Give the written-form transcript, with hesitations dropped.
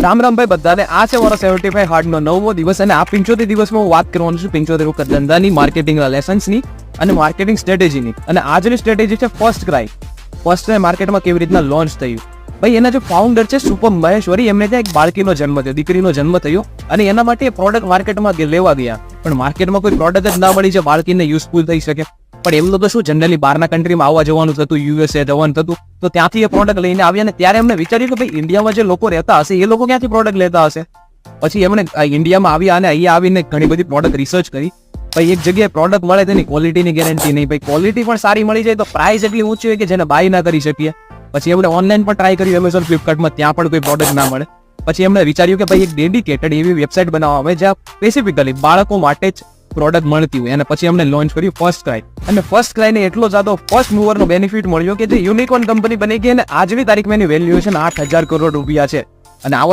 રામ રામ ભાઈ બધાને. આ છે મારો 75 હાર્ડનો 9મો દિવસ અને આ 75 દિવસમાં હું વાત કરવાનું છું 75 વખત ધંધાની, માર્કેટિંગના લેસન્સની અને માર્કેટિંગ સ્ટ્રેટેજીની. અને આજની સ્ટ્રેટેજી છે ફર્સ્ટ ક્રાય. ફર્સ્ટ ક્રાય માર્કેટમાં કેવી રીતના લોન્ચ થયું. ભાઈ એના જે ફાઉન્ડર છે સુપમ મહેશ્વરી, એમને ત્યાં એક બાળકીનો જન્મ થયો, દીકરીનો જન્મ થયો અને એના માટે એ પ્રોડક્ટ માર્કેટમાં લેવા ગયા. પણ માર્કેટમાં કોઈ પ્રોડક્ટ જ ના મળી જે બાળકીને યુઝફુલ થઈ શકે. પણ એમનું તો શું, જનરલી બહારના કન્ટ્રીમાં આવવા જવાનું થતું, યુએસએ જવાનું થતું, તો ત્યાંથી એ પ્રોડક્ટ લઈને આવ્યા અને ત્યારે એમને વિચાર્યું કે ભાઈ ઇન્ડિયામાં જે લોકો રહેતા હશે એ લોકો ક્યાંથી પ્રોડક્ટ લેતા હશે. પછી એમણે ઇન્ડિયામાં આવ્યા અને અહીંયા આવીને ઘણી બધી પ્રોડક્ટ રિસર્ચ કરી. ભાઈ એક જગ્યાએ પ્રોડક્ટ મળે તેની ક્વોલિટીની ગેરંટી નહીં, ભાઈ ક્વોલિટી પણ સારી મળી જાય તો પ્રાઇસ એટલી ઊંચી હોય કે જેને બાય ના કરી શકીએ. પછી એમણે ઓનલાઈન પણ ટ્રાય કર્યું, એમેઝોન, ફ્લિપકાર્ટમાં, ત્યાં પણ કોઈ પ્રોડક્ટ ના મળે. પછી એમણે વિચાર્યું કે ભાઈ એક ડેડિકેટેડ એવી વેબસાઇટ બનાવવા આવે જ્યાં સ્પેસિફિકલી બાળકો માટે જ પ્રોડક્ટ મળતી હોય. અને પછી એમણે લોન્ચ કર્યું ફર્સ્ટ ક્રાય. અને ફર્સ્ટ ક્રાયને એટલો જાતો ફર્સ્ટ મૂવરનો બેનિફિટ મળ્યો કે જે યુનિકોર્ન કંપની બની ગઈ અને આજની તારીખમાં એની વેલ્યુએશન 8,000 કરોડ રૂપિયા છે. અને આવા